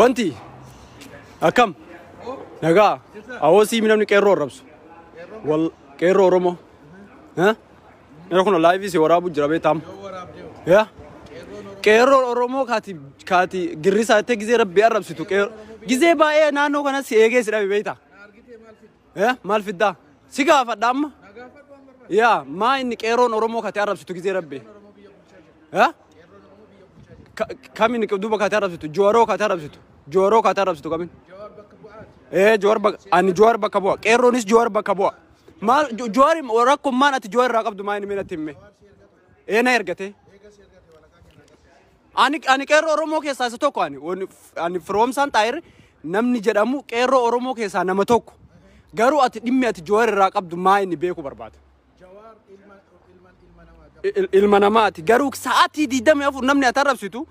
Banti akam nagaa awoosi minamni qeerroo rabsu wal qeerroo oromoo nera kun live si waraabu jira beetam ya qeerroo oromoo kaati girrisa te gizee rabbi arabsitu gizee baay'ee naannoo kana si eegee si dhabe beeyta maal fiddaa si gaafadha amma ya maa inni qeerroon oromoo kaati arabsitu gizee rabbi kamin duba kaati arabsitu jooroo kaati arabsitu jooroo kaati arabsitu kamin جوار بق أنا جوار بكبوا كيرونيس جوار بكبوا ما جوار وراكم ما نت جوار راقب دمائن من التيم إيه نيرجته أنا كيرو أرومو كيسا ستوكو أنا فروم سان تاير نمني جرامو كيرو أرومو كيسا نمتوك قارو أتدمي أتجوار راقب دمائن بيكو برباد المنامات قارو ساعتي دي دم يفور نمني أتعرف سيتو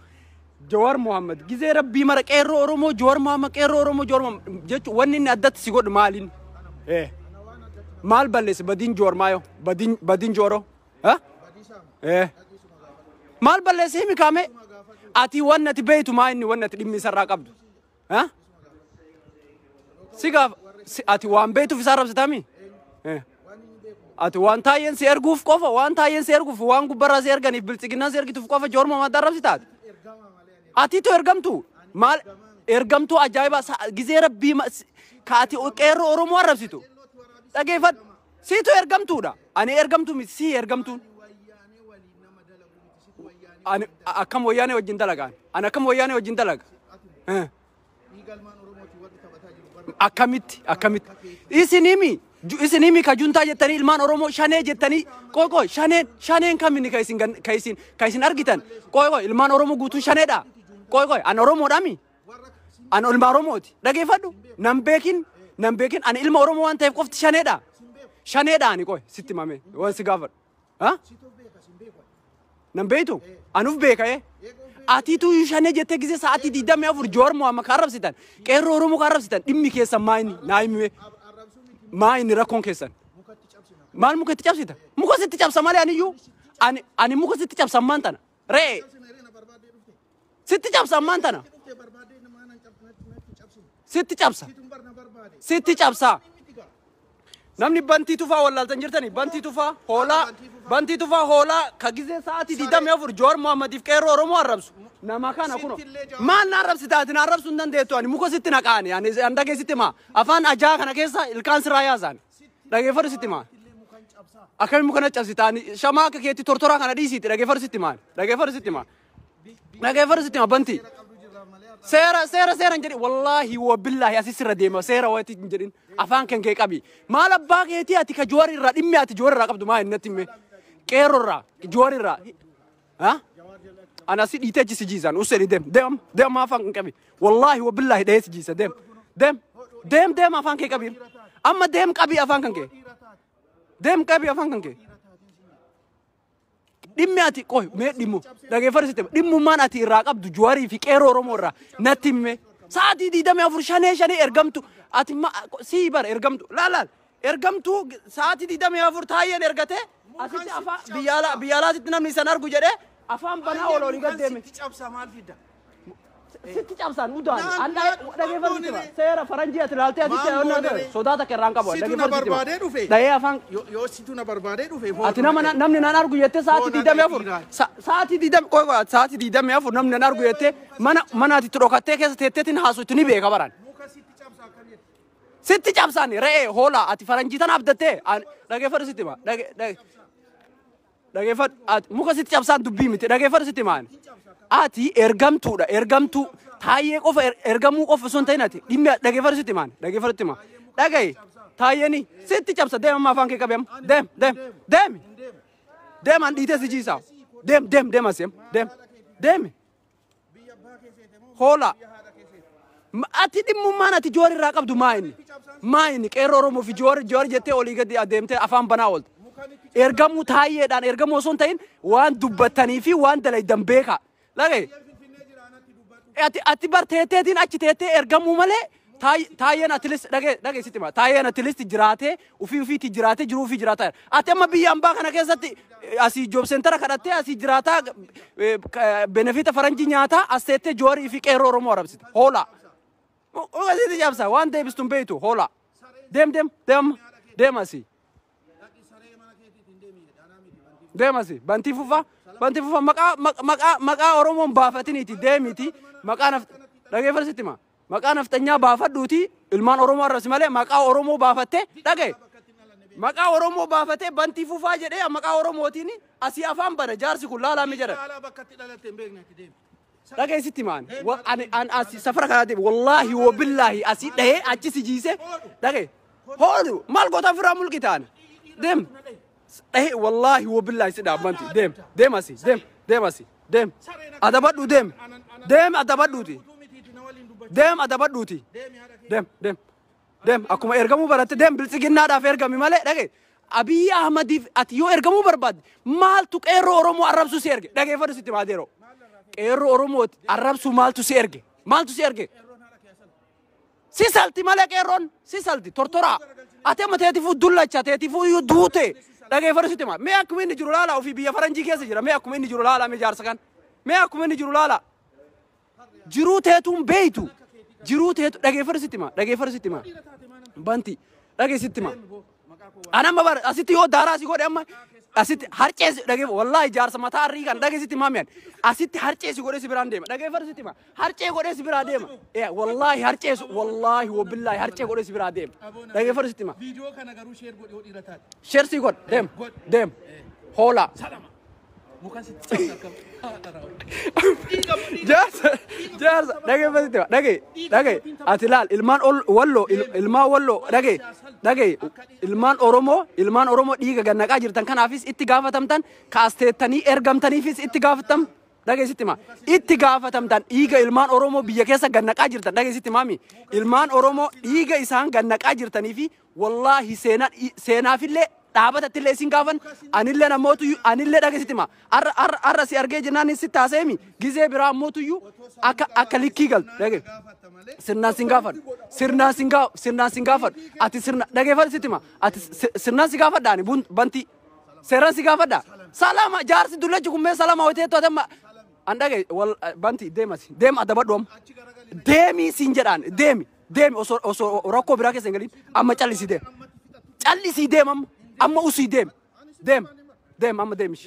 جوار محمد جزيرة ربي مرة كيرو أرومو جوار محمد كيرو أرومو جوار محمد جت ونني أدت سيقول مالين مال بلس بدين جوار مايو بدين جورو مال بلس هي مكامة أتي وانا تبيتو مايني وانا تلمي سراق عبد سيقاف أتي وان بيتو في سارب ستامي أتي وان تاين سيرقوف كوفا وان تاين سيرقوف وان قبرا سيرقاني بلتقنا سيرقتو في كوفا جوار محمد درب ستاد أتي تو إرجمتو مال إرجمتو أجايبا جزيرة بيم كاتي كيرو أرومو عربسيتو تجيفت سيتو إرجمتو دا أنا إرجمتو ميسي إرجمتو أنا أكم وياني وجندلاغان أنا أكم وياني وجندلاغ أكمت إسنيمي كجونتا جتني المان أرومو شانه جتني كوي شانه كميني كايسين أرجيتن كوي المان أرومو قطو شانه دا كوي أنا أرومو دامي أنا إلما أروموتي دقي فدو نمبكين أنا إلما أرومو وان تيف قفت شانه دا أني كوي ستي مامي وان سيغافر نمبيتو أنوف بيكا أتيتو يشانه جتة كذا ساعتي دي دم يافور جوار مو كارب ستان كيرو أرومو كارب ستان إمي كيسا مايني نايمي ما إني راكون كيسان مال ممكن تجاب سيدا ممكن تجاب سمالي أنيو أنا ممكن تجاب سمانتنا رأي ستجاب سمانتنا ستجاب سا نمني بنتي توفا ولا تنجرتني بنتي توفا هولا كجزء ساعتي دي دم يفور جور محمد يفكروا رومو عربس نما كان أكونه ما نعرف ستات نعرف سندن ده تواني ممكن ستنا كان يعني عندك ستة ما أفان أجاك أنا كيسا الكانسر رايازان لكن فرق ستة ما أكمل ممكن أتجاب ستاني شماك كيتي تورتورا كان دي ستة لكن فرق ستة ما لكن فرق ستة ما بنتي سيرة نجري والله وبالله أسيسر ديما سيرة واتي نجرين أفان كان كيك أبي ما لباك يتي أتي كجواري را إمي أتي جواري را قبض ما النتيمة كيرو را جواري را ها أنا سيد يتجي سجيزان وسري دم ما أفان كبي والله وبالله ده سجيزة دم أفان كي كبير أما دم كبي أفان كان كي دم كبي أفان كان كي دمي أتي كوي مي دمو لكن فرق ستة دمو ما نتي راقب جواري في كيرو رومورا نتيمة ساعتي دي دم يفور شانه إرجمتو أتي ما سيبر إرجمتو لا إرجمتو ساعتي دي دم يفور تاين إرجته أتي أفا بيالا تنام نيسان أرجو جده أفهم بنا ولا نيجا دم ستة سان ودان أنا لكن فرق ستة سيرة فرنجية تلالتي أتي تيونا سوداتا كرانكا بوا لكن فرق ستة ده أفهم يو سيتونا بربادة دوفي أتي نام نانا أرجو يته ساعتي دي دم يفور ساعتي دي دم كوي ساعتي دي دم يفور نام نانا أرجو يته منا أتي تروكاتة كيس تيتين هاسو تني بيه كبران ستة جابساني رأي هولا أتي فرنجية نابدته لكن فرق ستة ما لكن فرق ممكن ستة جابسان دبي متى لكن فرق ستة ما أتي إرجمتو تايه قف إرجمو قف سنتيناتي دم لكن فرق ستة ما لكن فرق ستة ما لكن تايني ستة جابسا دم ما فانك كبيم دم عندي تسجيسا دم أسيم دم هولا أتي دم ما نتي جواري راقب دو مايني كيرو رومو في جواري جتة أولي قدي أدمته أفهم بناولد إرجمو تايه دان إرجمو سنتين وان دبتني في وان دلائي دمبيكا لكن أتي برتين أشتي إرجمو ماله تاين أتلس لقى ستما تاين أتلس تجراته وفي تجراته جرو في جراته أتما بيام باك أنا كذا أسي جوب سنتر كرته أسي جراتا بنفيت فرنجي نياتا أستة جواري في كيرو رومو عربسيت هولا Ogasiti cabsa waan deebistun beeytu hola. Deemasi. Deemasi bantii fufa maqaa Oromoon baafatiniiti deemiti maqaa dhageeffarsitti ma maqaa naftanyaa baafadhuuti ilmaan Oromoo arrabsi malee maqaa Oromoo baafatte dhage maqaa Oromoo baafatte bantii fufaa jedhee maqaa Oromootiin asii afaan bana jaarsi kun laalaa mi jedha dhageessitti maan an asii safara kanaatiif wallaahi wabillaahi asii dhahee achi si jiise dhage hoolu maal goota firaa mulqitaan deem dhahee wallaahi wabillaahi si dhaabbanti deem adabadhu deem adabadhuuti deem akkuma ergamuu baratte deem bilchiginnaadhaaf ergami malee dhage Abiy Ahmadiif ati yoo ergamuu barbaadde maaltu qeerroo Oromoo arrabsu si erge dhageeffadhu sitti maadeeroo qeerroo Oromoo arrabsu maaltu si erge si salti malee qeerroon si salti tortoraa ati amma teetifuu dullacha teetifuu iyyuu duute dhageeffadhu sitti maa mee akkuma inni jiru laala ofii biyya faranjii keessa jira mee akkuma inni jiru laala mee jaarsa kan mee akkuma inni jiru laala jiruu teetuun beeytu jiruu teetu dhageeffadhu sitti maa banti dhageessitti maa anamma bar asitti yoo daaraa si godhe amma asitti harceesi dhageef wallahi jaarsa mataa arrii kan dhageessitti maamiyan asitti harceesi godhe si biraan deema dhageeffadhu sitti maa harcee godhe si biraa deema wallahi harceesu wallahi wabillahi harcee godhe si biraa deema dhageeffadhu sitti maa viidiyoo kana garuu sheer godhe yoo dhiira taate sheer si godhe deem hoola mukaan sitti cabsa jaarsa dhageeffadhu sitti maa dhage ati laal ilmaan walloo dhage ilmaan Oromoo dhiiga gannaqaa jirtan kanaafis itti gaafatamtan kaasteettanii ergamtaniifis itti gaafatam dhageessitti maa itti gaafatamtan dhiiga ilmaan Oromoo biyya keessa gannaqaa jirtan dhageessitti maami ilmaan Oromoo dhiiga isaan gannaqaa jirtaniifi wallaahi seenaafillee dhaabatattillee isin gaafan anillee namootu anillee dhageessitti maa arra si argee jennaan si taaseemi gizee biraa ammootuyyuu akka likkii gal dhage sirnaan sin gaafadhu ati sirna dhageeffadhu sitti maa ati sirnaan si gaafadhaani banti seeraan si gaafadhaa salama jaarsi dullachi kummee salama hoitee tootamma an dhage banti deem adabadhu amma deemii siin jedhaan deemi osoo rakkoo biraa keessa hin galin amma callisii deem amma usii deem amma deemish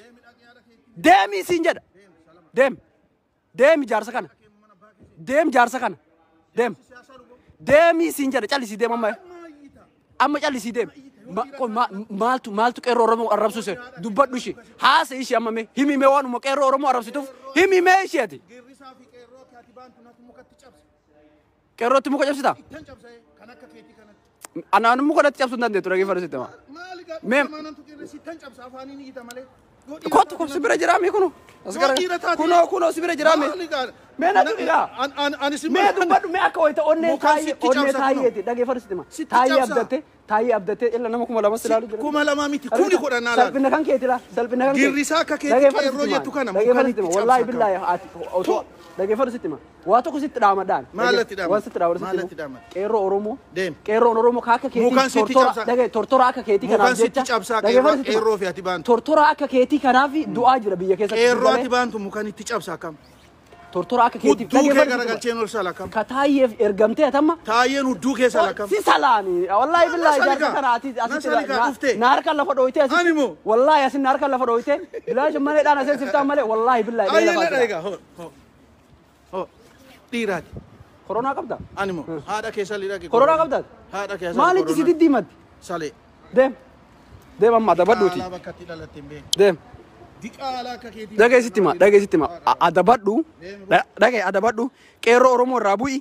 deemii siin jedha deemi jaarsa kana deemii siin jedha callisii deem amma callisii deem maaltu qeerroo Oromoo arrabsu se dubbadhu ishee haasa ishee amma mee himi mee waanuma qeerroo Oromoo arrabsituuf himi mee isheeti qeerrootti muka cabsita anaan muka dhatti cabsuu hin dandeettu dhageeffadhu sitti maa kottu sibira jiraame kuno sibira jiraame mee na dubbira mee dubbadhu mee akka wayita onnee taayyeeti dhageeffadhu sitti maa taayee abdatte illa nama kuma lama silaalu jira kuma lama miti kuni kodhannaa laal salphina kan keeti laal salphina kan girrisaa akka keeti qeerroo jettu kana mukaan itti cabsa wallahi billahi otoo dhageeffadhu sitti maa waa tokko sitti dhaamadhaan maalatti dhaama waan sitti dhaama dhaama qeerroo Oromoo deem qeerroon Oromoo kaaka mukaan sitti cabsa keetii tortora akka keetii kanaaf jecha mukaan sitti cabsa qeerroo fi ati baantu tortora akka keetii kanaaf du'aa jira biyya keessatti qeerroo ati baantu mukaan itti cabsa akkam tortora akka keetii hudduu kee garagalcheen ol sala akkam ka taayyeef ergamtee atamma taayyeen hudduu kee sala akkam si salaami wallahi billahi jaarsa kana asitti naar kan lafa dhoyte Animo. wallahi asin naar kan lafa dhoyte bilaash malee dhaan asin siftaan malee wallahi billahi ayyee dhayga ho dhiiraati koronaa qabda animo haadha keessa lidhaqi koronaa qabda haadha keessa maalitti si diddiimatti salee deem amma adabadhuuti haala bakka itti dhalatte hin beeku deem diqaalaa akka keetii dhageessitti ma adabadhu adabadhu qeerroo Oromoo irraa bu'i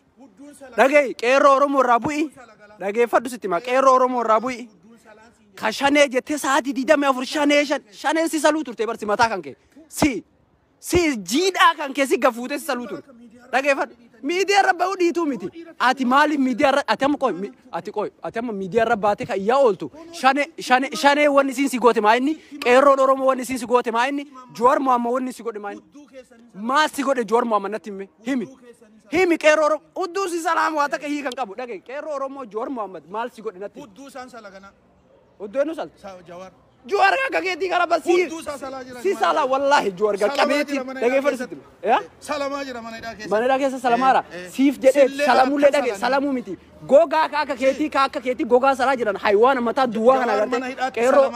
qeerroo Oromoo irraa bu'i dhageeffadhu sitti ma qeerroo Oromoo irraa bu'i ka shanee jettee sa'aatii 24 shaneen si saluu turte barsi mataa kan kee si jiidhaa kan kee si gafuutee si saluu turte dhageeffadhu miidiyaa irra bahuu dhiituu miti ati maaliif miidiyaa irra ati amma miidiyaa irra baatee kan iyyaa ooltu shanee wanni siin si goote maa inni qeerroon Oromoo wanni siin si goote maa inni Jowaar Mohaammed wanni si godhe maa inni maal si godhe Jowaar Mohaammed natti himi qeerroo Oromoo udduu si salaam waa takka hii kan qabu dhage qeerroo Oromoo Jowaar Mohaammed maal si godhe natti hudduu isaan salagana udduu enu sal Jawaar جوار كاكيتي كلا بس سي سالا والله جوار كاكيتي دقي فرست يا سلام أجرا من دا كيس سلامارا سيف جد سلامو له دقي سلامو ميتي غوغا كاكيتي غوغا سلا جران حيوان متا دوا كنا غرتي كيرو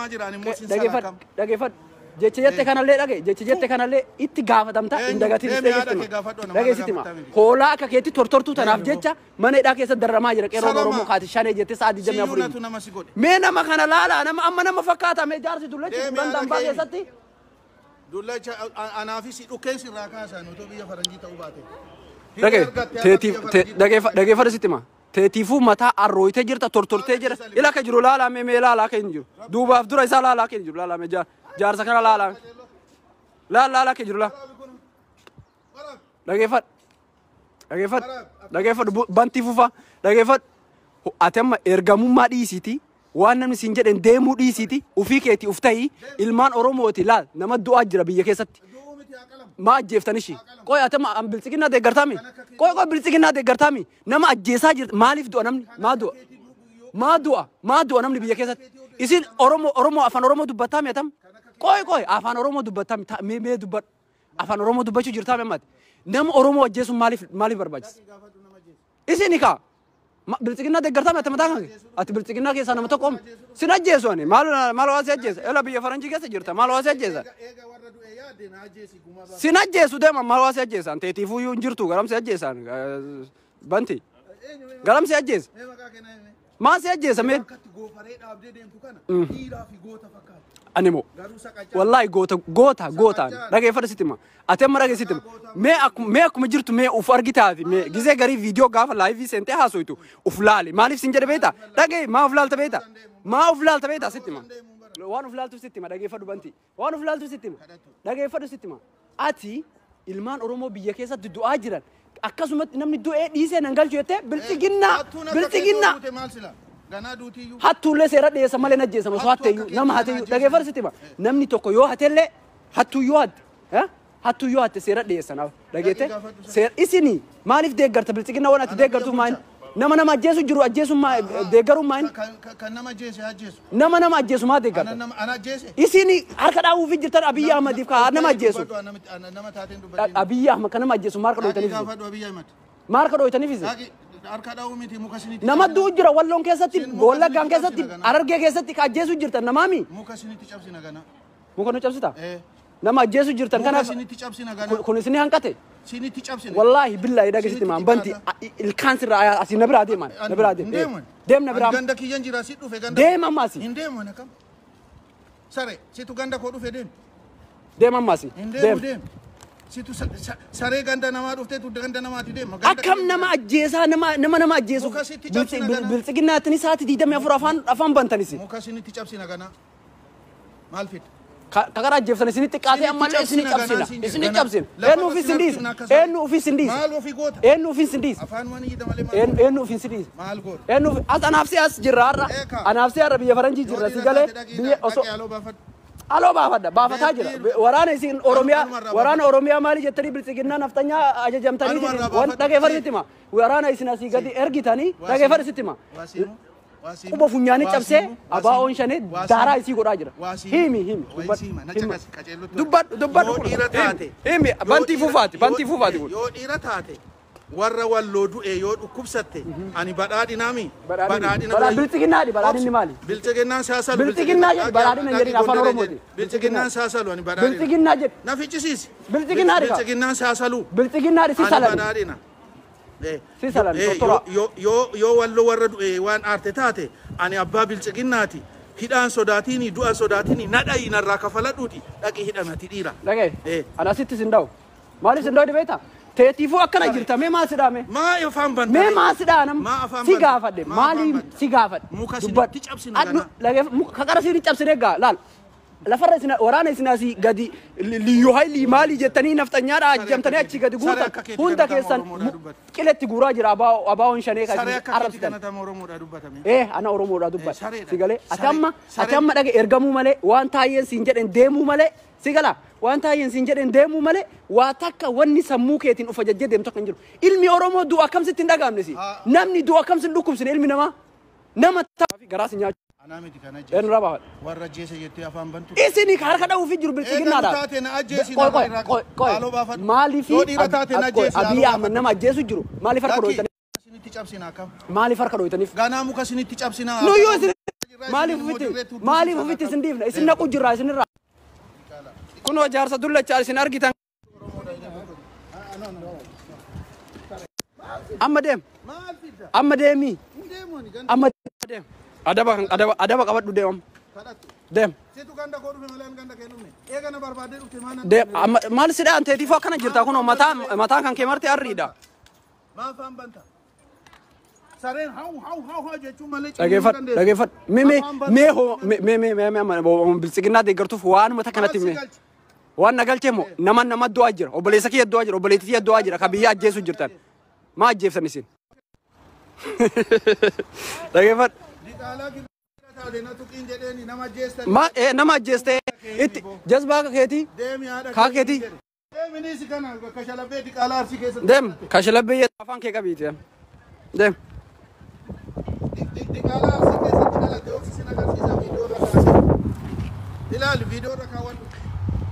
دقي فر جيتشيت كان له دقي جيتشيت كان له اتغاف دمتا اندغاتي دقي سيتما كولا كاكيتي تورتورتو تناف جيتشا من دا كيس درما جرا كيرو رومو خاتي شاني جيتي سادي جميع فري مينا ما كان لا لا انا اما ما فكاتا مي جارسي دولتي بندام باغي ستي دولا انا في سي اوكي سي راكاسا نو تو بيا فرنجي تو باتي دقي فرستما تيتيفو متا ارويته جرتا تورتورته جرا الى كجرو لا لا مي لا لا كنجو دوبا افدرا يسا لا لا كنجو لا لا مي جار سكنا لا كجرو لا دقي فر بانتي فوفا دقي فر اتم ارغامو ما ديسيتي وانا مسنجدن ديمو ديسيتي وفي كيتي افتاي المان اوروموتي لا نما دو اجرا بيه كيستي ما جيفتنيشي كوي اتم ام بلسكنا دي غرتامي كوي بلسكنا دي غرتامي نما اجيسا مالف دو نمني ما دو نمني بيه كيست اسين اورومو افان اورومو دبتامي اتم كوي افان اورومو دبتامي مي دبت افان اورومو دبچو جرتامي مات نم اورومو اجيسو مالف برباجس اسينيكا بلسكنا دي غرتامي اتم داغا ات بلسكنا كيسا نما تقوم سنجيسوني مال واسجيس الا بيه فرنجي كيس جرتا مال واسجيس سنجيسو دم مال واسجيس انت تيفو ينجرتو غرام سجيسان بنتي غرام سجيس ما سجيس مين انيمو والله غوتا دغه فرستما اتم رغه ستما مي اكو مجرتو مي وفرغيتاتي مي غزي غري فيديو غاف لايف سنتي هاسويتو افلالي مالف سنجر بيتا دغه ما افلال تبيتا ستما وان افلال تو ستما دغه فدو بنتي وان افلال تو ستما دغه فدو ستما اتي ilmaan oromoo biyya keessatti du'aa jiran akkasumatti namni du'ee dhiisee nan galchu jettee bilchiginna hattuullee seera dhiyeessa malee najjeesama soo hatteeyyuu nama hateeyyuu dhageeffarsiti namni tokko yoo hatellee hattuu yoo hatte seera dhiyeessanaaf dhageette seera isinii maaliif deeggarta bilchiginna waan ati deeggartuuf maali nama ajjeesu jiru ajjeesummaa deeggaruun maali kan nama ajjeesu nama ajjeesumaa deeggarta ana ajjeese isinii harka dhaawuuf jirtan Abiyyi Ahmadiif ka nama ajjeesu Abiyyi Ahmad kan nama ajjeesu maarka dhoytaniif harka dhaawuu miti muka siniti nama du'u jira walloon keessatti Wallaggaan keessatti Harargee keessatti ka ajjeesu jirtan namaami muka siniti cabsina gana muka nu cabsita nama ajjeesu jirtan kana siniti cabsina gana kun isini hanqate siniti cabsina wallahi billahi dhagisitti maan banti ilkaan sirraa asii na biraa deeman deem na biraa ganda kiyyan jira si dhufe ganda deem ammaasi hin deemu na kam sare situ ganda ko dhufe deem ammaasi deem situ sare ganda nama dhufte tu ganda namaati deem akkam nama ajjeesaa nama ajjeesu bilchiginnaatini saati 24 afaan bantanisi muka siniti cabsina gana maal fit kakara ajjeefsan isinitti qaatee ammallee isini cabsina eenyu ufii sindiis maal ofii goota eenyu ufii sindiis afaan wani yida malee eenyu ufii sindiis maal goota eenyu as anaafsi as jirra har'a anaafsi har'a biyya faranjii jirra si galee biyya osoo aloo baafataa jira waraana oromiyaa maali jettanii bilchiginnaa naftanyaa ajajamtanii waan dhageeffatittima waraana isin asii gadi ergitanii dhageeffatittima kuba funyaani cabsee abaa'oon shane daaraa isii godhaa jira himi dubbadhu himi bantii fuufaati kun yoo dhiira taate warra walloo du'e yoo dhukkubsatte ani badhaadhinaami badhaadhina badhaadhinni maali bilchiginnaan saasalu bilchiginnaa jedhi badhaadhina jedhin afaan oromooti bilchiginnaan saasalu ani badhaadhina bilchiginnaa jedhi na fichisiisi bilchiginnaan saasalu bilchiginnaa si salani badhaadhina si salani yoo walloo warra du'e waan aarte taate ani abbaa bilchiginnaati hidhaan sodaatini du'a sodaatini nadhayi narraa kafaladhuuti dhaqi hidhamati dhiira dhaqee anasitti sinda'u maaliif sinda'u dhibeeta teetiifuu akkana jirta mee maa sidhaame maa afaan banta mee maa sidhaanam si gaafadhe maaliif si gaafadhe muka sinatti cabsina gana kakara siini cabsine gaa laal lafarra isina waraana isinaasi gadi liyyuu hayli maali jettanii naftanyaadha ajjamtanii achi gadi guutan hunda keessan qiletti guuraa jira abaa'oon shanee kan arrabsitan ana oromoodha dubbat si galee ati amma dhage ergamuu malee waan taayyeen siin jedhen deemuu malee si gala waan taayyeen siin jedhen deemuu malee waa takka wanni sammuu keetiin ufa jajjee deemtu akka hin jiru ilmi oromoo du'a akkamsitti hin dhagaamne si namni du'a akkamsi hin dhukkubsine ilmi namaa nama garaa si nyaachuu Ana miti kana En jees. raba. Warra jees jettee afaan bantu. Isini harka dha'uu fi jiru bilchiginnaadha. Taate na ajjeesi na irraa haaloo baafadhu. Maaliif Yoo dhiira taate na ajjeesi Abiy Ahmed nama ajjeesu jiru. Maaliif harka dhooytaniif? Sinitti cabsinaa kam. Maaliif harka dhooytaniif? Ganaa muka sinitti cabsinaa. No yoo isin maaliif ufitti isin dhiifna isin naqu jirraa isin irraa. Kunoo jaarsa dullachaa isin argitan. Amma deem. Amma deemi. Amma deem. Adaba qabadhu deemam. Deem. Situ ganda koo dhufe malee ganda kee dhufne. Eegana barbaadee dhufte maana. Deem. Maal sidhaan teetiif akkana jirta kunoo mataan kan kee marti arriidha. Maa faan banta. Sareen hau jechuun malee. Dhageeffadhu. Mee bilchiginnaa deeggartuuf waanuma takkanatti mee. Waan nagalchee moo nama du'aa jira. Obboleessa kee du'aa jira. Obboleettii kee du'aa jira. Ka biyya ajjeesu jirtan. Maa ajjeeftan isin? Dhageeffadhu. Nama ajjeeste itti jazbaa keetii kaa keetii deem kashalabbee afaan kee qabiiti deem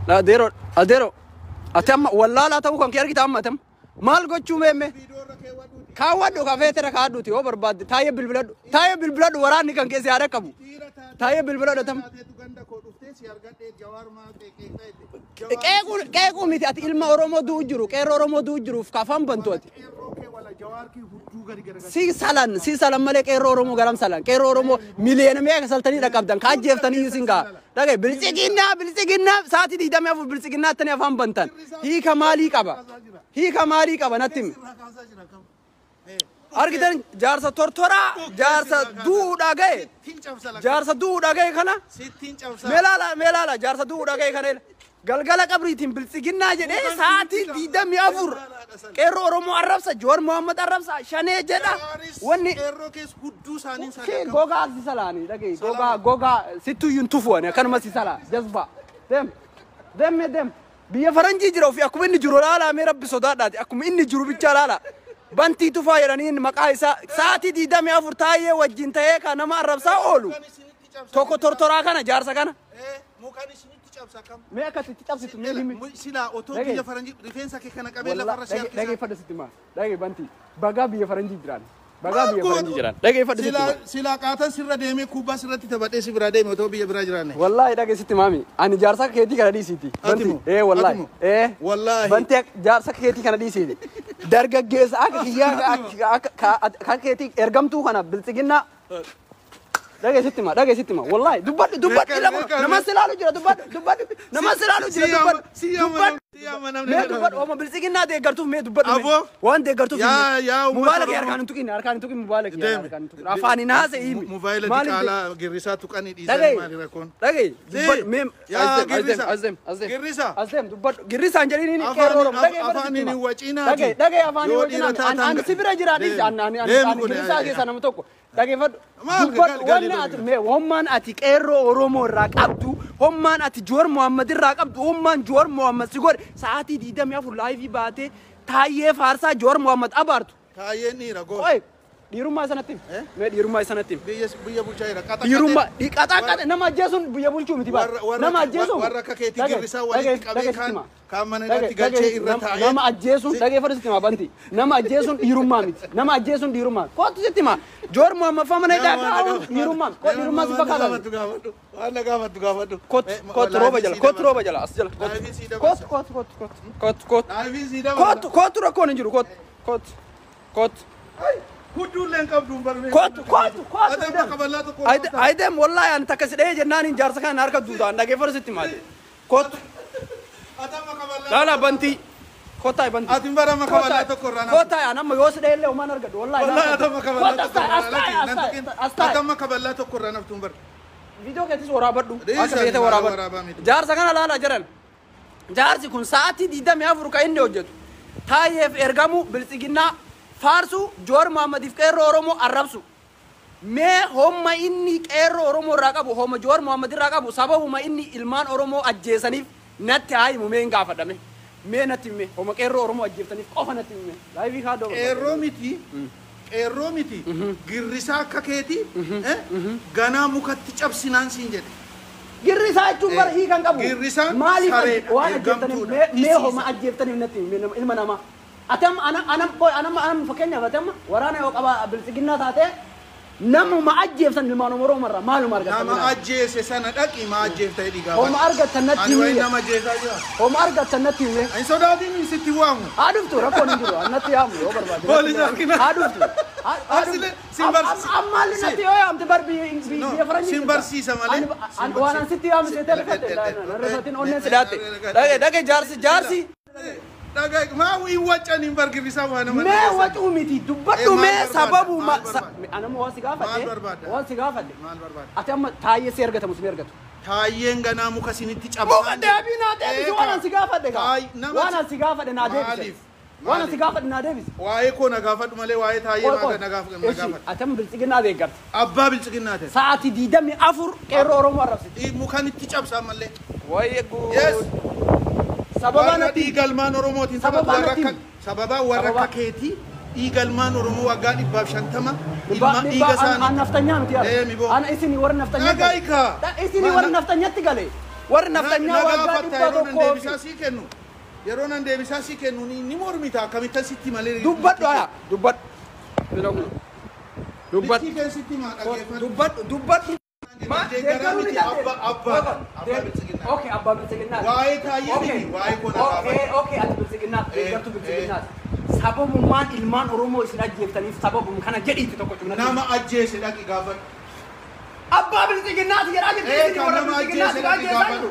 adeero ati amma wallaalaa ta'uu kan kee argita amma atam maal gochuu meemme kaawwadhu kafeetera kaadhuuti yoo barbaadde taayee bilbiladhu waraanni kan keessa yaada qabu taayee bilbiladhu tam qeequu miti ati ilma Oromoo du'u jiru qeerroo Oromoo du'u jiruuf kafaan bantu ati si salan malee qeerroo Oromoo garam salan qeerroo Oromoo miliyoona meeqa saltanii dhaqabdan kaajjeeftanii isin gaa dhagee bilchiginnaa sa'aatii 24 bilchiginnaatti afaan bantan hiika maalii qaba natti himi argitan jaarsa tortoraa jaarsa duudhaa ga'e kana meelaala jaarsa duudhaa ga'e kana galgala qabriitiin bilchiginnaa jedhee sa'aatii 24 qeerroo Oromoo arrabsa Jowaar Mohaammed arrabsa shanee jedha wanni gogaa si salaanii dhagee gogaa sittuyyuun tufuani akkanuma si salaa jazbaa deem biyya faranjii jira ofii akkuma inni jiru laala mee rabbi sodaadhaati akkuma inni jiru bichaa laala bantii tufaa jedhaniin maqaa isaa sa'aatii 24 taayee wajjin ta'ee kan nama arrabsaa oolu tokko tortoraa kana jaarsa kana mee akkasitti cabsitu mee himi silaa otoo biyya faranjii rifeensa kee kana qabee lafarra siyaafte dhageeffadhu sitti maa dhagee bantii bagaa biyya faranjii jiran dhageeffadhu sitti maa silaa qaatan sirra deemee kubbaa sirratti taphadhee si biraa deeme otoo biyya biraa jiraanne wallaahi dhagee sitti maami ani jaarsa keetii kana dhiisiiti bantii wallaahi bantii jaarsa keetii kana dhiisiiti dargaggeessa akka kiyyaa akka keetii ergamtuu kana bilchiginnaa dhagee sitti ma wallahi dubbadhu nama silaalu jira dubbadhu nama silaalu jira dubbadhu oma bilchiginnaa deeggartuuf mee dubbadhu waan deeggartuuf mubaalak harkaan hin tuqin mubaalak afaan hin haasa'ii mobaayila diqaalaa girrisaa tuqanii dhiisanii maali rakkoon dhagee dubbadhu mee azdeem dubbadhu girrisaan jedhiniin qeerroo afaan hin waciinaati dhagee afaan hin waciinaati ani si bira jiraadhis ani girrisaa keessa nama tokko dhageeffadhu dubbadhu wanni ati mee hommaan ati qeerroo Oromoo irraa qabdu hommaan ati Jowaar Mohaammed irraa qabdu hommaan Jowaar Mohaammed si godhe sa'aatii 24 laayivii baatee taayee faarsaa Jowaar Mohaammed abaartu taayeen dhiira goota dhiirummaa sanatti mee dhiirummaa sanatti biyya bulchaa jira dhiirummaa qaxaa nama ajjeesuun biyya bulchuu miti baala nama ajjeesuun warra akka keetii girrisaa walitti qabee kaan mana irratti galchee irra taa'ee nama ajjeesuun dhageeffadhu sitti himaa banti nama ajjeesuun dhiirummaa miti nama ajjeesuun dhiirummaa kootu sitti himaa Jowaar Mohaammed fa mana hidhaa dhiirummaa dhiirummaa si fakkaata waan gaafadhu kootu rooba jala as jala kootu rakkoon hin jiru kootu Kudulleen qabduun barnee. Kootu. Adama kabalaa tokko. Aydem wallahi ani takka sidhee jennaan jaarsa kana harka duudaan dhageeffadhu sitti maali. Kootu. Adama kabalaa. Laala bantii. Kootaa bantii. Ati barama kabalaa tokko irraa. Kootaa anamma yoo sidhee illee uumaan argadhu wallahi. Wallahi adama kabalaa tokko irraa. Adama kabalaa tokko irraa naftuun bar. Viidiyoo keetis waraabadhu. Akka feete waraabadhu. Jaarsa kana laala jiran. Jaarsi kun sa'aatii 24 kan inni hojjetu. Taayeef ergamu bilchiginnaa faarsu Jowaar Mohaammed qeerroo Oromoo arrabsu mee homma inni qeerroo Oromoo irraa qabu homma Jowaar Mohaammed irraa qabu sababuma inni ilmaan Oromoo ajjeesaniif natti haayimu mee gaafadhame mee natti hime homma qeerroo Oromoo ajjeeftaniif qofa natti hime laayivii kaadoo qeerroo miti qeerroo miti girrisaa akka keeti ganaa mukatti cabsinaan siin jedhe. Girrisaa jechuun bara hiikan qabu. Girrisaan maaliif saree waan ajjeeftaniif mee homa ajjeeftaniif natti ilma namaa. Atam anam fakkeenyaaf atam waraana yoo qaba bilisiginnaa taate namuma ajjeeftan ilmaan Oromoo marra maaluma argatan. Nama ajjeese sana dhaqi ma ajjeeftee dhigaa. Homa argatan natti ani wayi nama ajjeesaa jira. Homa argatan natti hime. Ani sodaatiin sitti waamu. Aduftu rakkoon hin jiru natti yaamu yoo barbaade. Poolisa kina. Aduftu. Asile simbarsi. Amma natti yoo yaamte barbi biyya faranjii. Simbarsiisa malee. Waan sitti yaamu seetee rifate. Rifatiin onneen sidaate. Dhage jaarsi. Dagai mau iwacan imbar girisa wana mana. Me watu miti dubbadhu me sababu ma anam wasi gaafadhe. Wasi gaafadhe. Atam taayyee si argata musme argatu. Taayyeen ganaa muka sinitti cabaa. Muka deebii naa deebisi waan si gaafadhe ka. Waan si gaafadhe naa deebisi. Waan si gaafadhe naa deebisi. Waa'ee koo na gaafadhu malee waa'ee taayyee na gaafadhu. Atam bilisiginnaa deeggarte. Abbaa bilisiginnaa ta'e. Sa'aatii 24 qeerroo Oromoo arrabsiti. Mukaan itti cabsaa malee. Waa'ee guu. Yes. Sababa natti igalmaan Oromootiin sababa warra keeti igalmaan Oromoo waggaa 150 ilma dhiiga isaanii an naftanyaa miti ana isini warra naftanyaa nagaayka isini warra naftanyaatti gale warra naftanyaa waggaa 100 deebisaa sii kennu yeroo nan deebisaa sii kennu ni mormita akkamittan sitti malee dubbadhu aya dubbadhu dubbadhu Oke, abba bilisiginnaa. Waa'ee taayyee waa'ee koo na gaafadhu. Oke, ati bilisiginnaa deeggartu bilisiginnaa. Sababummaan ilmaan Oromoo isin ajjeeftaniif sababum kana jedhiitti tokko cimna. Nama ajjeese dhaqi gaafadhu. Abbaa bilisiginnaati jedhaa jirti isin warra bilisiginnaati gaafadhu.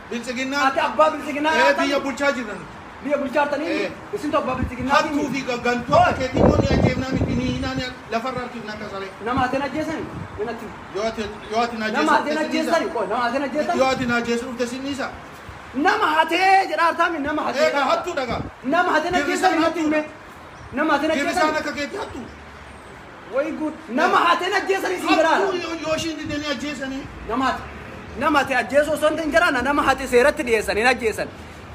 Bilisiginnaa. Ati abbaa bilisiginnaa. Biyya bulchaa jirran. Biyya bulchaartanii isin abbaa bilisiginnaati. Hattuu fi gantuu akka keetii mooni ajjeefnaa miti ni naan lafarraa arginu akka saree. Nama ateen ajjeesani. Yoo ati na nama ateen ajjeesani qoo nama ateen ajjeesani. Yoo ati na ajjeesu dhufte sinniisa. Nama hatee jedhaa artaami nama hatee. Hattuu dhagaa. Nama hateen ajjeesani natti hime. Nama hateen ajjeesani. Girrisaan akka keetii hattuu. Way good. Nama hateen ajjeesani sin jiraana. Hattuu yoo ishiin didanii ajjeesanii. Nama hate ajjeesoo osoo hin jiraana nama hate seeratti dhiyeessanii ajjeesan.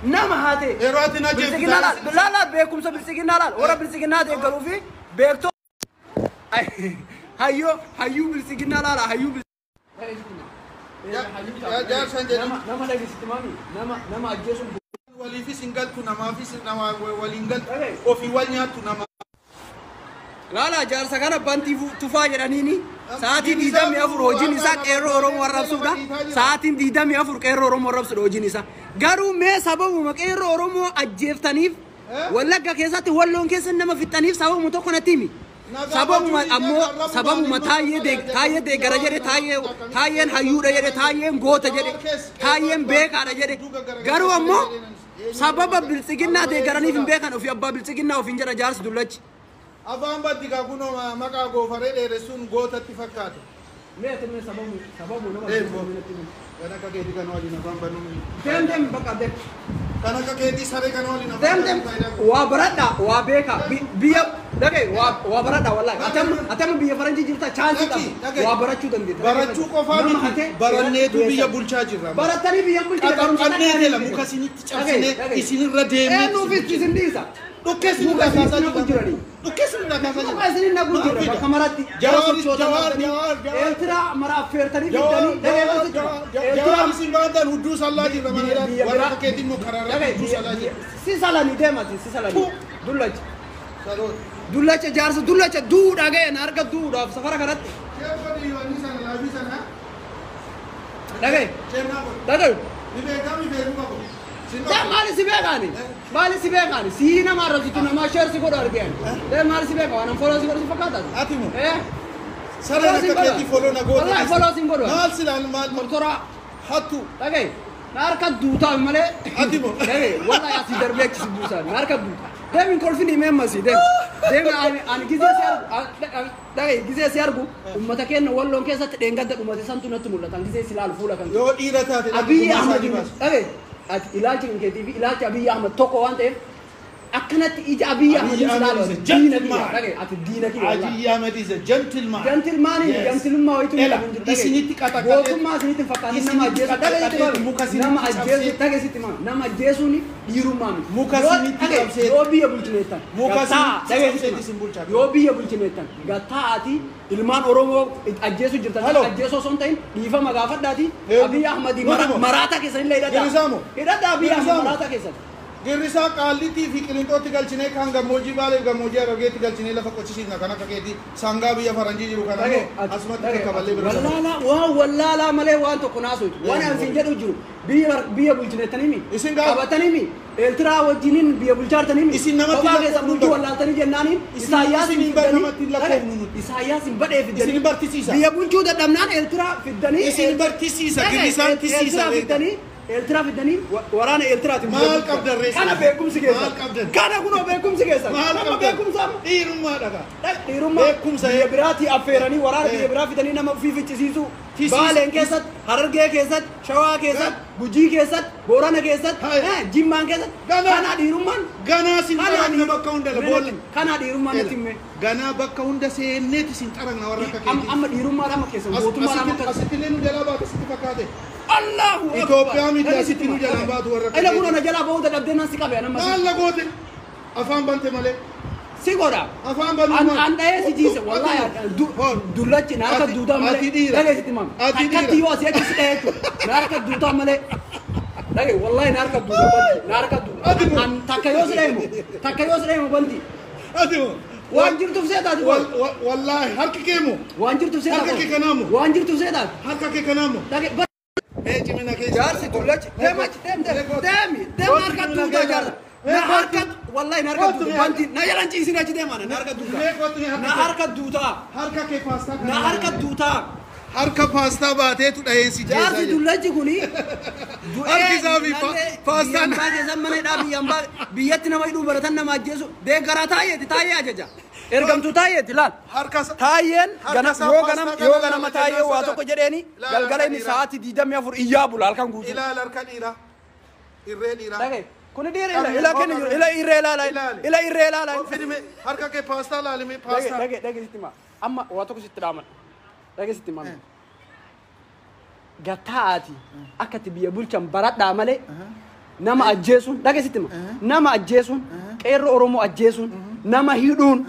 Nama hate. Yeroo ati na ajjeesu. Laala beekumsa bilisiginnaa laala. Warra bilisiginnaa deeggaruu fi beektoo. Hayyuu bilisiginnaa laala hayyuu jaarsan jedhama. Nama dhageessitti maami. Nama ajjeesuun. Waliifis hin galtu namaafis nama waliin galtu ofii wal nyaattu nama. Laala jaarsa kana bantii tufaa jedhaniini sa'aatii 24 hojiin isaa qeerroo Oromoo arrabsuudha. Sa'aatiin 24 qeerroo Oromoo arrabsuudha hojiin isaa. Garuu mee sababuma qeerroo Oromoo ajjeeftaniif Wallagga keessatti walloon keessa nama fixaniif sababuma tokko natti himi. Sababuma ammoo sababuma taayyee deeggara jedhe taayyeen hayyuudha jedhe taayyeen goota jedhe taayyeen beekaadha jedhe garuu ammoo sababa bilisiginnaa deeggaraniif hin beekan ofii abbaa bilisiginnaa ofiin jedha jaarsi dullachi. Afaan baddi kunoo maqaa goofaree dheeressuun gootatti fakkaata. Mee sababu nama kan akka keetii kan waliin afaan banuu. Deem bakka deem. Kan akka keetii saree kan waliin afaan banuu. Waa baradha waa beeka biyya dhagee waa baradha wallaahi atam biyya faranjii jirta chaansii qaba waa barachuu dandeetta. Barachuu qofaa miti baranneetu biyya bulchaa jirra. Baratanii biyya bulchaa jirra. Qannee la muka isinitti cabsine isinirra deemee. Nuufis isin dhiisa. Dhukkeessin irraa kaasaa jirani. Dhukkeessin irraa kaasaa jirani. Dhukkeessin irraa kaasaa jirani. Bakka maratti. Jawaar. Eertiraa mara affeertanii fidanii. Jawaar isin baatan hudduu sallaa jirra mana warra keetiin immoo karaarraa hudduu sallaa jirra. Si salanii deemati si salanii. Dullacha. Dullacha jaarsa dullacha duudhaa ga'e na arga duudhaaf safara kanatti. Dhaga'e. Maali si beekani? Maali si beekani? Si nama arrabsitu nama sheersi godhu argeen. Maali si beeka waan foloo si godhu si fakkaata? Atimu. Sarara akka keetii foloo na godhu. Wallahi foloo si godhu. Maal silaan maal tortora hattu. Dhaga'e. Na harka duutaa malee. Atimu. Dhaga'e wallahi asii darbee achisi buusan. Na harka duutaa. Deemin kolfini meemmasi deemin ani gizee si argu dhaga'e gizee si argu uummata keenya walloon keessatti dheengadda dhumate santu natti mul'atan gizee si laalu fuula kan. Yoo dhiira taate Abiyyi Ahmad dhaga'e ati ilaalchi keetii fi ilaalchi Abiyyi Ahmad tokko waan ta'eef أكنت إيج أبي أحمد سلالة أت دينك أبي أحمد is a gentleman gentleman gentleman ويتو إسنيتك أتاك بوكم ما سنيت فكان نما جيسو نما جيسو تاجي سيتما نما جيسوني يرومان يوبي يبلتنيتان يوبي يبلتنيتان غتااتي ilmaan oromoo ajjeesu jirtan ajjeesu osoo ta'in dhiifama gaafadhaati abiy ahmadi maraata keessan illee hidhadha abiy ahmad maraata keessan girrisaa qaallittii fi qilinxootti galchinee kan gammoojjii baaleef gammoojjii argeetti galchinee lafa qochisiisna kana kakeetii sangaa biyya faranjii jiru kana asumatti kaballee bira wallaala malee waan tokko naasoitu waan ansin jedhu jiru biyya bulchineettanimi qabatanimi eeltiraa wajjiniin biyya bulchaartanimi isin namatti lakkoofnu bulchuu wallaaltanii jennaaniin Isaayyaas hin badhee fiddanii isin bartisiisa biyya bulchuu dadhabnaan eeltiraa fiddanii isin bartisiisa girrisaan tisiisa eeltiraa fiddanii waraana eeltiraati maal qabdan reessa kana beekumsi keessan kana kunoo beekumsi keessan nama beekumsa dhiirummaa dhagaa dhiirummaa beekumsa biyya biraatii affeeranii waraana biyya biraa fidanii nama ofii ficcisiisu baaleen keessatti harargee keessatti shawaa keessatti gujii keessatti boorana keessatti jimmaan keessatti kana dhiirummaan ganaa sin xaragna bakka hunda boole kana dhiirummaan itti himme ganaa bakka hunda seenneeti sin xaragna warra akka keetii amma dhiirummaa lama keessan gootummaa lama keessan asitti illee nu jalaa baate sitti fakkaate Allahu Akbar Itoophiyaa miidiyaa sitti nu jalaa baatu warra ila kuna na jalaa bahu dadhabdee nan si qabe anamma maal la goote afaan bante malee si godha afaan banuma an dhayee si jiise wallahi dullachi na harka duutaa malee dhagee sitti mam akkatti yoo asii achi si dhayee jechuudha na harka duutaa malee dhagee wallahi na harka duutaa banti na harka duutaa an takka yoo si dhayeemu banti waan jirtuuf seetaati wallahi harki keemo waan jirtuuf seetaati harka kee kanaamu waan jirtuuf seetaati harka kee kanaamu dhagee cimina kee jaarsi dullachi deemi harka duutaa jaarsa na harka wallahi na harka duutaa banti na yalan ciisine achi deemana na harka duutaa na harka duutaa harka kee paastaa na harka duutaa harka paastaa baateetu dhaheensi jeesa jaarsi dullachi kuni harki isaa fi paastaan baatee zammaneedhaa biyyatti nama hidhuu baratan nama ajjeesu deeggaraa taayee ajaja ergamtuu taayeeti laal taayeen yoo ganama taayee waa tokko jedheeni galgala inni sa'aatii 24 iyyaa bula halkan guutuu ilaal harka dhiiraa irree dhiiraa dhagee kuni dhiira ila kenni ila irree laala fidime harka kee paastaa laalime paastaa dhagee sitti ma amma waa tokko sitti dhaaman dhagee sitti ma gataati akkati biyya bulchan baradhaa malee nama ajjeesuun dhagee sitti ma nama ajjeesuun qeerroo oromoo ajjeesuun nama hidhuun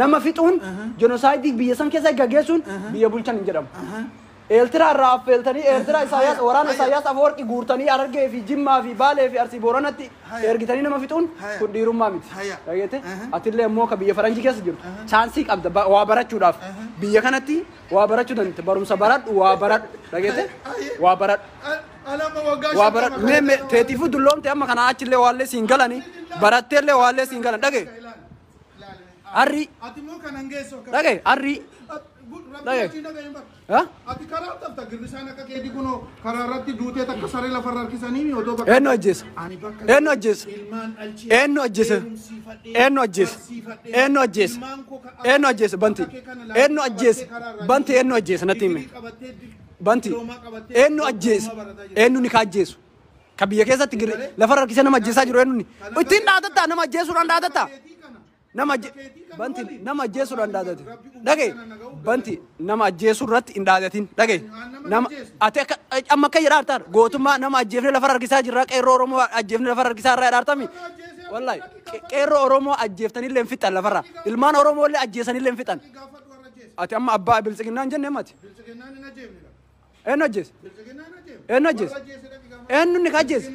nama fixuun jenosaayidii biyya san keessa gaggeessuun biyya bulchan hin jedhamu. Eeltiraa irraa affeeltanii eeltiraa Isaayyaas waraana Isaayyaas Afawarqi guurtanii Harargee fi Jimmaa fi Baalee fi Arsii Booranatti ergitanii nama fixuun kun dhiirummaa miti. Dhageette atillee immoo ka biyya faranjii keessa jirtu chaansii qabda waa barachuudhaaf biyya kanatti waa barachuu dandeette barumsa baradhu waa baradhu dhageette waa baradhu. Waa baradhu mee teetiifuu dulloomte amma kana achillee waallee siin galanii baratteellee waallee siin galan dhagee. Arri dhagee arri dhagee ati karaa tafta girrisaan akka keetii kunoo karaa irratti duutee takka saree lafarra harkisanii odoo bakka eenyu ajjeesa eenyu ajjeesa eenyu ajjeesa eenyu ajjeesa eenyu ajjeesa eenyu ajjeesa banti eenyu ajjeesa banti eenyu ajjeesa natti hime banti eenyu ajjeesa eenyu ni ka ajjeesu ka biyya keessatti lafarra harkisee nama ajjeesaa jiru eenyu ni ittiin dhaadatta nama ajjeesuudhaan dhaadatta banti nama ajjeesuudhaan dhaadate dhagee banti nama ajjeesuurratti hin dhaadatin dhagee nama ati amma akka jedhaa artaan gootummaa nama ajjeefne lafarra harkisaa jirra qeerroo oromoo ajjeefne lafarra harkisaa irraa dhaartami wallahi qeerroo oromoo ajjeeftanillee hin fixan lafarra ilmaan oromoo illee ajjeesanillee hin fixan ati amma abbaa biltsiginnaan jenne mati eenyu ajjeese eenyu ajjeese eenyu ni ka ajjeese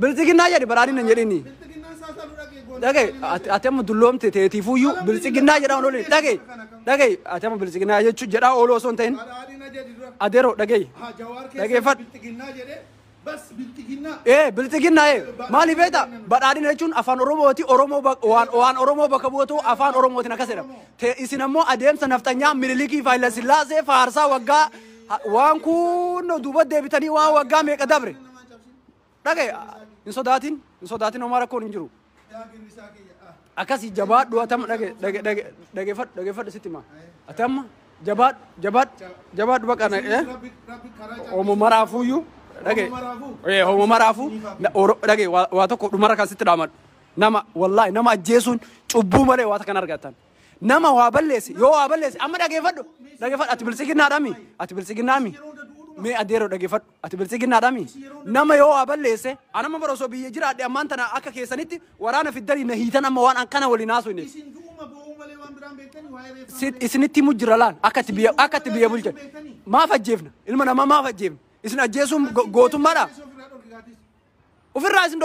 biltsiginnaa jedhi badhaadhiin hin jedhini dhagee ati amma dulloomte teetiifuyyuu biltsiginnaa jedhaa ooluu dhagee ati amma biltsiginnaa jechuun jedhaa ooluu osoo hin ta'in adeeroo dhageeffadhu biltsiginnaa maaliif beekta badhaadhina jechuun afaan oromooti waan oromoo bakka buutu afaan oromootiin akkas jedhama isin ammoo adeemsa naftanyaa minilikii Haayile Sillaasee faarsaa waggaa waan kun duuba deebitanii waan waggaa meeqa dabre dhagee hin sodaatin homaa rakkoon hin jiru. Akasi jabaadhu atama dhageeffadhu sitti ma atama jabaadhu baqa omo maraafuyyuu dhage homo maraafu dhage waa tokko dhumara kasitti dhaamadhu nama wallahi nama ajjeesuun cubbuu malee waa takkan argatan nama waa balleessi yoo waa balleessi amma dhageeffadhu ati bilisiginnaadhami ati bilisiginnaami mee adeero dhageeffadhu ati bilisiginnaadhami nama yoo waa balleesse anama barosoo biyya jiraadhe ammaan tana akka keessanitti waraana fiddanii na hiitan amma waan akkana waliin haasofne isinitti mujjira laan akkatti biyya bulchan maaf ajjeefna ilma namaa maaf ajjeefna isin ajjeesuun gootummaadha ofirraa isin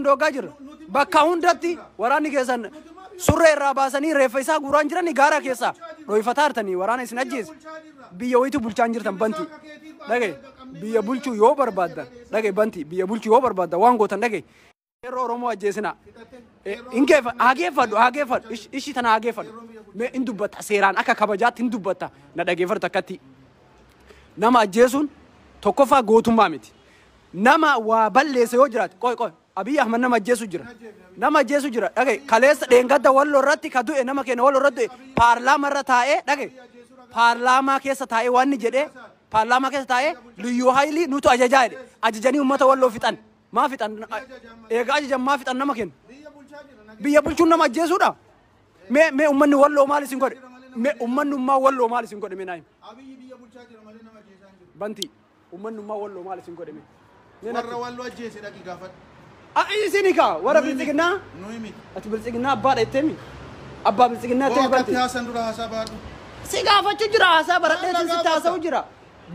doogaa jirra bakka hundatti waraanni keessan surree irraa baasanii reeffa isaa guuraan jirani gaara keessa dhoyfataa jirtanii waraana isin ajjeese biyya wayitu bulchaan jirtan banti dhage biyya bulchuu yoo barbaaddan dhage banti biyya bulchuu yoo barbaaddan waan gootan dhage yeroo Oromoo ajjeesina hageeffadhu ishi tana hageeffadhu mee in dubbata seeraan akka kabajaatti hin dubbata na dhageeffadhu akkatti nama ajjeesuun tokkoffaa gootummaa miti nama waa balleesse yoo jiraate qoy Abiy Ahmed nama ajjeesu jira dhage kaleessa dheengadda wallo irratti ka du'e nama keenya wallo irratti paarlaamaa irra taa'ee dhage paarlaamaa keessa taa'ee waan jedhee paarlaamaa keessa taa'ee Liyyuu Haayilii nutu ajajaa jedhe ajajanii uummata walloo fixan maa fixan eega ajajan maa fixan nama keenya biyya bulchuun nama ajjeesuudha mee ummanni walloo maal isin godhe mee ummanni ummaa walloo maal isin godhe mee naayim Abiy biyya bulchaa jira malee nama ajjeesaa banti ummanni ummaa walloo maal isin godhe mee warra walloo ajjeese dhaqi gaafadhu isinika warra bilisiginnaa ati bilisiginnaa abbaa dheettemi abbaa bilisiginnaa ta'e banti haasan dura haasaa baadhu si gaafachuu jira haasaa baradheetiin sitti haasa'u jira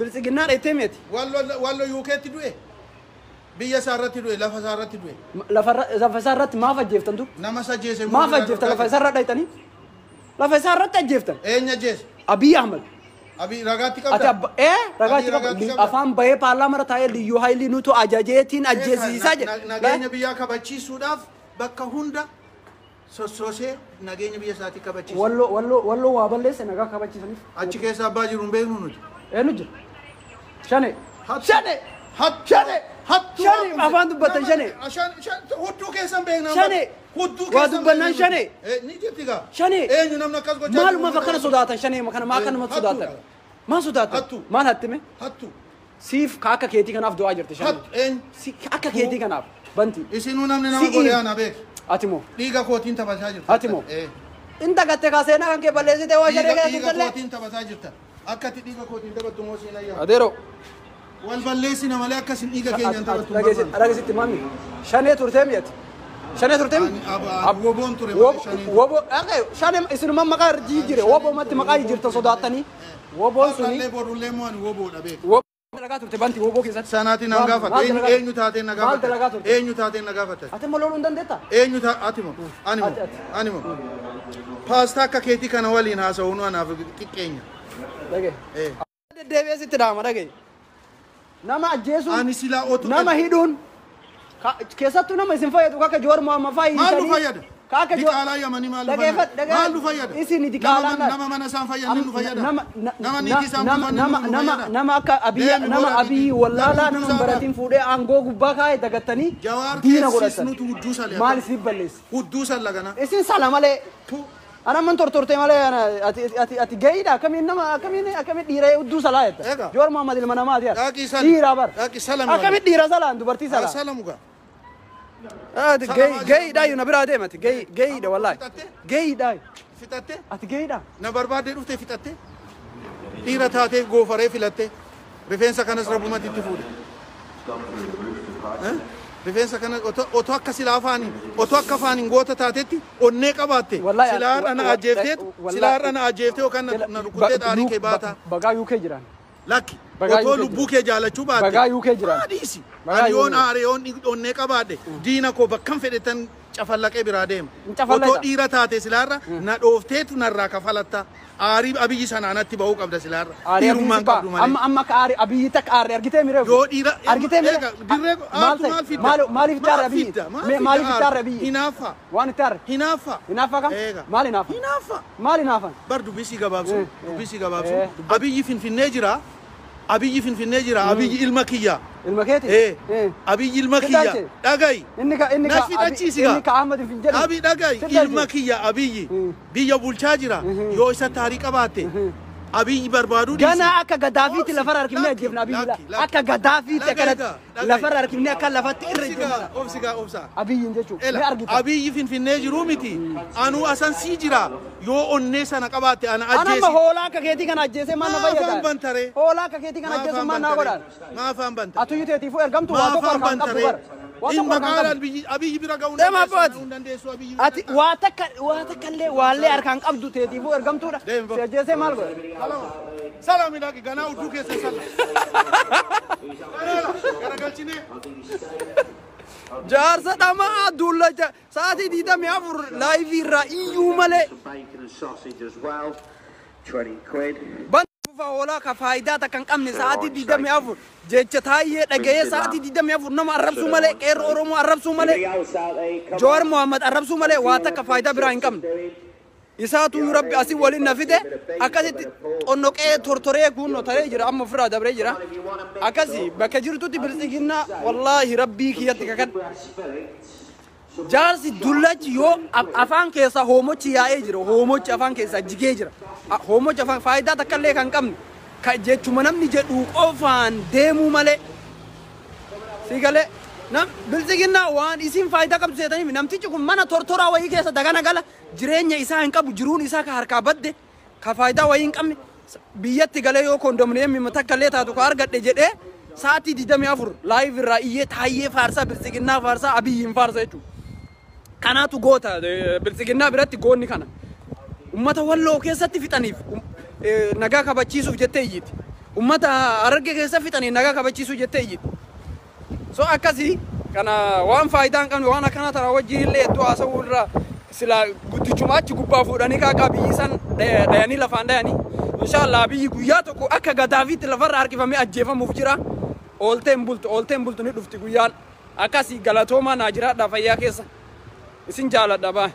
bilisiginnaa dheettemi ati walloo yuukeetti du'e biyya isaarratti du'e lafa isaarratti du'e lafa isaarratti maaf ajjeeftan tu nama sajjeese maaf ajjeeftan lafa isaarra dhaytanii lafa isaarratti ajjeeftan eenyu ajjeese Abiy Ahmed Abiy ragaatti qabda ragaatti qabda afaan bahee paarlaamaa irra taa'ee Liyyuu Haayilii nutu ajajeetiin ajjeesisaa jedhe nageenya biyyaa kabachiisuudhaaf bakka hunda sossoosee nageenya biyya isaatii kabachiisa walloo waa balleesse nagaa kabachiisaniif achi keessa abbaa jiru hin beeknu nuti eenyu jira shane afaan dubbatan shane hudduu keessan beekna shane waa dubbannaan shane ni jirtiga shane eenyu namni akkas gochaa maaluma fakkana sodaatan shane makana maa kana mat sodaatan maa sodaatan maal hattime hattu siif ka akka keetii kanaaf du'aa jirti shane akka keetii kanaaf banti isinuu namni nama godheana beek atimo dhiiga kootiin taphataa jirta atimo inta gatte ka seenaa kan kee balleessite waa shane dhiiga kootiin taphataa jirta akkati dhiiga kootiin taphattu moo seenaa yaa adeero wal balleessina malee akkasin dhiiga keenyaan taphattu dhagesitti mami shanee turtee miyati shanee turtee woboon ture wobo shanee isinuma maqaa jijjiire woboo matti maqaa jijjiirta sodaatanii woboon suni borullee moo ani woboodha beeku dalagaa turte banti woboo keessatti sanaatiin an gaafata eenyu taateen na gaafata eenyu taateen na gaafata ati mo looluu hin dandeetta eenyu atimo animo paastaa akka keetii kana waliin haasa'uu nu anaaf xiqqeenya dhage deddeebi'ee sitti dhaama dhage nama ajjeesuun nama hidhuun keessattuu nama isin fayyadu akka Jowaar Mohaammed fayyisanii maal fayyada akka diqaalaa yamanii maal fayyada isin diqaalaa nama mana isaan fayyadanii nu fayyada nama niitii isaan nama akka Abiy wallaalaa nama baratiin fuudhee aangoo gubbaa kaa'ee dagattanii diina godhatan maal isin balleessi hudduu sallagana isin sala malee ana man tortorte male ati geida kami dhiira udduu salaa jetta Jowaar Mohaammed ilma namaa diya dhiira bar akami dhiira salaan dubartii salaa salamuga geida yu na biraa deemati geida wallahi geida fitatte ati geida na barbaade dhufte fitatte dhiira taatee goofaree filatte rifeensa kanas rabbumatti itti fuudhe rifeensa kana oto akka silaa afaaniin goota taatetti onnee qabaatte silaarra na ajjeefte yookaan na rukuttee dhaarii kee baata bagaa yuukee jiran lakki otoo lubbuu kee jaalachuu baatte bagaa yuukee jiran adiisi yoon aare yoon onnee qabaadhe diina koo bakkan fedhetan cafallaqee biraa deema otoo dhiira taate silaarra na dhoofteetu narraa kafalatta Ari Abiy sana anatti ba'uu qabda silaarra dhiirummaan qabdu malee amma ka Abiy tak aare argitee miree yoo dhiira argitee miree maal iftaar Abiy maal iftaar Abiy hinaafa waan iftaar hinaafa kam maal hinaafa bar dubbisi gabaabsu Abiy finfinnee jira Abiy finfinnee jira Abiy ilma kiyya ilma keeti Abiy ilma kiyya dhagay inni ka Ahmed finjeli Abiy dhagay ilma kiyya Abiy biyya bulchaa jira yoo isa taariqa baate Abiyyi barbaaduu Gana akka Gadaafiitti lafarra harkifnee ajjeefna Abiyyi la. Akka Gadaafiitti akka lafarra harkifnee akka lafatti irra ajjeefna. Obsa. Abiyyiin jechuudha. Ni argita. Abiyyi Finfinnee jiru miti. Anuu asan sii jira. Yoo onnee sana qabaatte ana ajjeesi. Anamma hoolaa akka keetii kana ajjeesee maal na fayyada? Maafaan bantare. Hoolaa akka keetii kana ajjeesee maal na godhan? Maafaan bantare. Atu yiteetiifuu ergamtu waa tokko harkaan qabdu bara. Ilma qaala Abiyyi bira ga'uu dandeessu Abiyyi. Ati waa takka illee waallee harkaan qabdu teetiifuu ergamtuudha. Si ajjeesee maal godhan? Salam ilaki ganaa udduu keessa sala. Garagalchine. Jaarsa dhamaa dullacha sa'aatii 24 laayivii irraa iyyuu malee. Bantuufa hoolaa ka faayidaa takka hin qabne sa'aatii 24 jecha taayee dhaga'ee sa'aatii 24 nama arrabsuu malee qeerroo Oromoo arrabsuu malee Jawaar Mohaammed arrabsuu malee waa takka faayidaa biraa hin qabne. Isaatu Rabbi asii waliin na fide akkasitti onnoqee tortoree kunno ta'ee jira amma ofirraa dabree jira akkasii bakka jirtutti bilisiginnaa wallaahi rabbii kiyyatti kakan jaarsi dullachi yoo afaan keessa hoomochi yaa'ee jira hoomochi afaan keessa jigee jira hoomochi afaan faayidaa takka illee kan qabne ka jechuma namni jedhu qofaan deemuu malee si galee nam bilisiginnaa waan isin faayidaa qabdu seetaniif namtichi kun mana tortoraa wayii keessa dagana gala jireenya isaa hin qabu jiruun isaa ka harkaa badde ka faayidaa wayii hin qabne biyyatti galee yoo kondominiyeemii takka illee taatu ka argadhe jedhee sa'aatii 24 laayiv irraa iyyee taayee faarsaa bilisiginnaa faarsaa Abiyyiin faarsa jechuudha. Kanaatu goota bilisiginnaa biratti goonni kana ummata walloo keessatti fixaniif nagaa kabachiisuuf jettee iyyiti ummata Harargee keessa fixaniif nagaa kabachiisuuf jettee iyyiti. So akkasii kana waan faayidaa hin qabne waan akkana tara wajjin illee iddoo haasawuu irraa sila guddichuma achi gubbaa fuudhanii kaaqaa biyyi san dhayanii lafaan dhayanii inshallah biyyi guyyaa tokko akka Gadaafiitti lafarra harkifamee ajjeefamuuf jira oolteen bultu ni dhufti guyyaan akkasii galatoomaa naa jiraadhaa fayyaa keessa isin jaaladha baa.